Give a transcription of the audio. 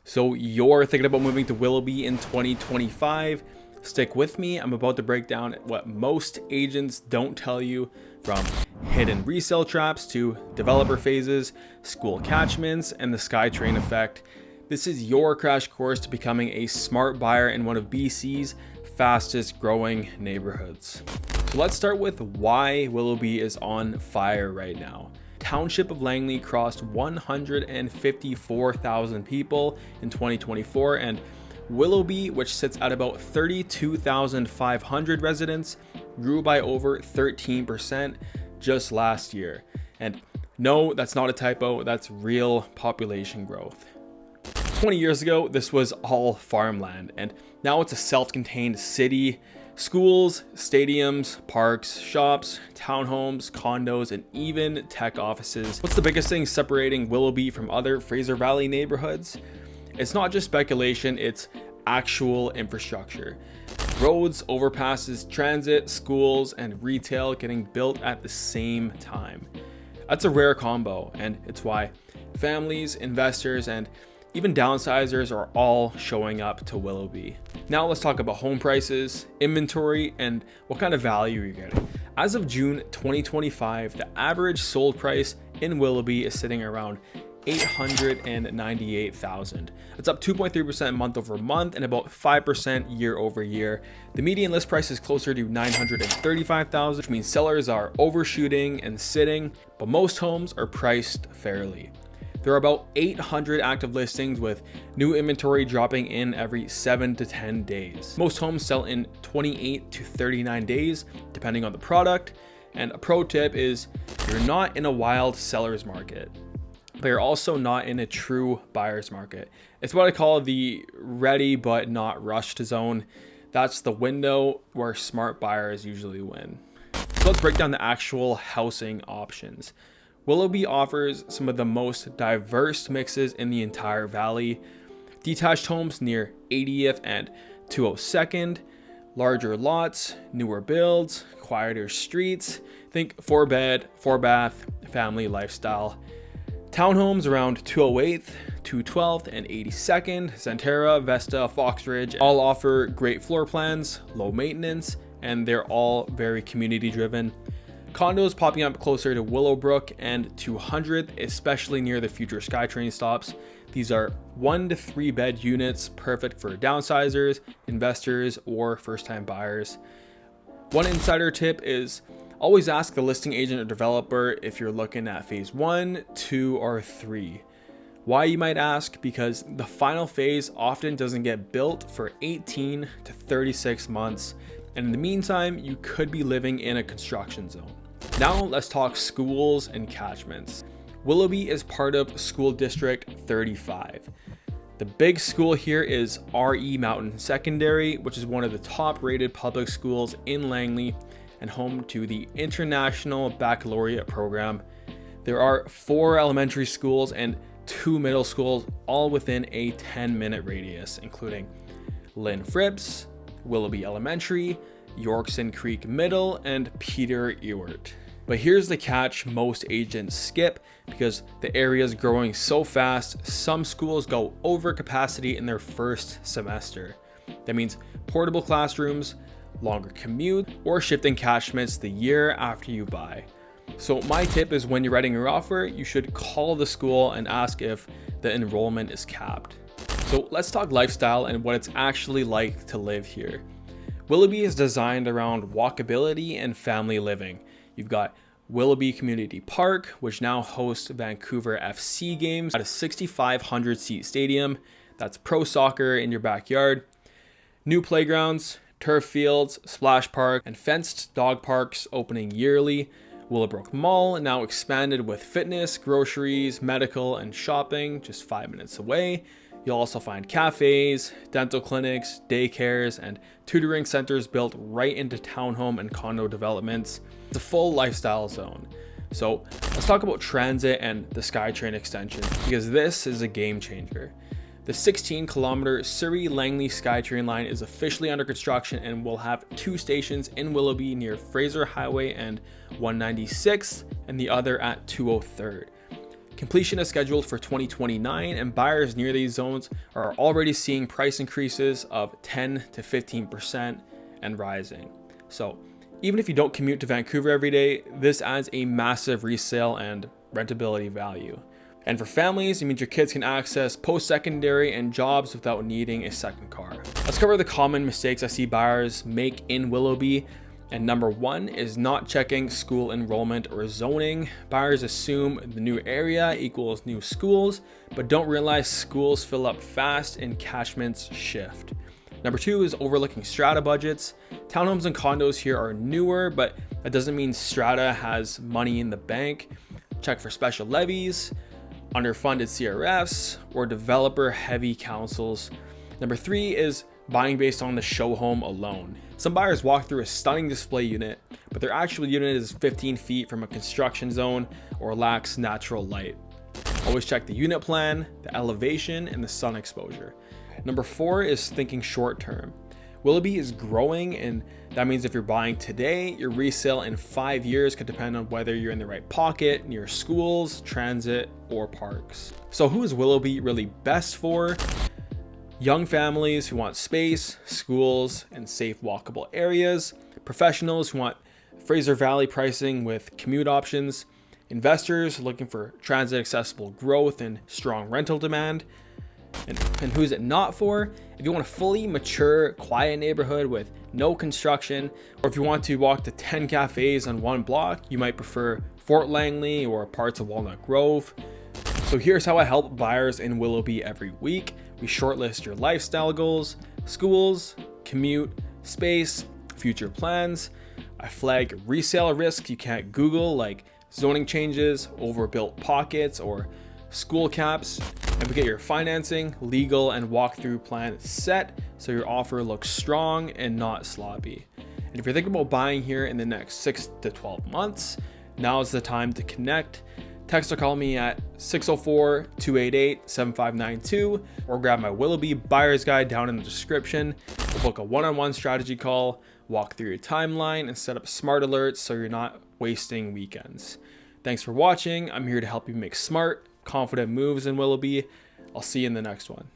So you're thinking about moving to Willoughby in 2025? Stick with me. I'm about to break down what most agents don't tell you, from hidden resale traps to developer phases, school catchments, and the SkyTrain effect. This is your crash course to becoming a smart buyer in one of BC's fastest growing neighborhoods. So let's start with why Willoughby is on fire right now. Township of Langley crossed 154,000 people in 2024, and Willoughby, which sits at about 32,500 residents, grew by over 13% just last year. And no, that's not a typo, that's real population growth. 20 years ago, this was all farmland, and now it's a self-contained city. Schools, stadiums, parks, shops, townhomes, condos, and even tech offices. What's the biggest thing separating Willoughby from other Fraser Valley neighborhoods? It's not just speculation, it's actual infrastructure. Roads, overpasses, transit, schools, and retail getting built at the same time. That's a rare combo, and it's why families, investors, and even downsizers are all showing up to Willoughby. Now let's talk about home prices, inventory, and what kind of value you're getting. As of June 2025, the average sold price in Willoughby is sitting around $898,000. It's up 2.3% month over month and about 5% year over year. The median list price is closer to $935,000, which means sellers are overshooting and sitting, but most homes are priced fairly. There are about 800 active listings, with new inventory dropping in every 7 to 10 days. Most homes sell in 28 to 39 days, depending on the product. And a pro tip is you're not in a wild seller's market, but you're also not in a true buyer's market. It's what I call the ready but not rushed zone. That's the window where smart buyers usually win. So let's break down the actual housing options. Willoughby offers some of the most diverse mixes in the entire valley. Detached homes near 80th and 202nd, larger lots, newer builds, quieter streets. Think 4-bed, 4-bath, family lifestyle. Townhomes around 208th, 212th, and 82nd, Centera, Vesta, Foxridge, all offer great floor plans, low maintenance, and they're all very community driven. Condos popping up closer to Willowbrook and 200th, especially near the future SkyTrain stops. These are 1 to 3 bed units, perfect for downsizers, investors, or first-time buyers. One insider tip is always ask the listing agent or developer if you're looking at phase 1, 2, or 3. Why, you might ask? Because the final phase often doesn't get built for 18 to 36 months, and in the meantime, you could be living in a construction zone. Now let's talk schools and catchments. Willoughby is part of School District 35. The big school here is RE Mountain Secondary, which is one of the top rated public schools in Langley and home to the International Baccalaureate program. There are 4 elementary schools and 2 middle schools, all within a 10-minute radius, including Lynn Fripps, Willoughby Elementary, Yorkson Creek Middle, and Peter Ewart. But here's the catch most agents skip, because the area is growing so fast, some schools go over capacity in their first semester. That means portable classrooms, longer commute, or shifting catchments the year after you buy. So my tip is, when you're writing your offer, you should call the school and ask if the enrollment is capped. So let's talk lifestyle and what it's actually like to live here. Willoughby is designed around walkability and family living. You've got Willoughby Community Park, which now hosts Vancouver FC games at a 6,500 seat stadium. That's pro soccer in your backyard. New playgrounds, turf fields, splash park, and fenced dog parks opening yearly. Willowbrook Mall now expanded with fitness, groceries, medical, and shopping just 5 minutes away. You'll also find cafes, dental clinics, daycares, and tutoring centers built right into townhome and condo developments. It's a full lifestyle zone. So let's talk about transit and the SkyTrain extension, because this is a game changer. The 16-kilometer Surrey-Langley SkyTrain line is officially under construction and will have 2 stations in Willoughby near Fraser Highway and 196th, and the other at 203rd. Completion is scheduled for 2029, and buyers near these zones are already seeing price increases of 10 to 15% and rising. So even if you don't commute to Vancouver every day, this adds a massive resale and rentability value. And for families, it means your kids can access post-secondary and jobs without needing a second car. Let's cover the common mistakes I see buyers make in Willoughby. And number one is not checking school enrollment or zoning. Buyers assume the new area equals new schools, but don't realize schools fill up fast and catchments shift. Number two is overlooking strata budgets. Townhomes and condos here are newer, but that doesn't mean strata has money in the bank. Check for special levies, underfunded CRFs, or developer-heavy councils. Number three is buying based on the show home alone. Some buyers walk through a stunning display unit, but their actual unit is 15 feet from a construction zone or lacks natural light. Always check the unit plan, the elevation, and the sun exposure. Number four is thinking short term. Willoughby is growing, and that means if you're buying today, your resale in 5 years could depend on whether you're in the right pocket, near schools, transit, or parks. So who is Willoughby really best for? Young families who want space, schools, and safe walkable areas. Professionals who want Fraser Valley pricing with commute options. Investors looking for transit accessible growth and strong rental demand. And who's it not for? If you want a fully mature, quiet neighborhood with no construction, or if you want to walk to 10 cafes on one block, you might prefer Fort Langley or parts of Walnut Grove. So here's how I help buyers in Willoughby every week. We shortlist your lifestyle goals, schools, commute, space, future plans. I flag resale risks you can't Google, like zoning changes, overbuilt pockets, or school caps. And we get your financing, legal, and walkthrough plan set so your offer looks strong and not sloppy. And if you're thinking about buying here in the next 6 to 12 months, now is the time to connect. Text or call me at 604-288-7592 or grab my Willoughby buyer's guide down in the description. We'll book a one-on-one strategy call, walk through your timeline, and set up smart alerts so you're not wasting weekends. Thanks for watching. I'm here to help you make smart, confident moves in Willoughby. I'll see you in the next one.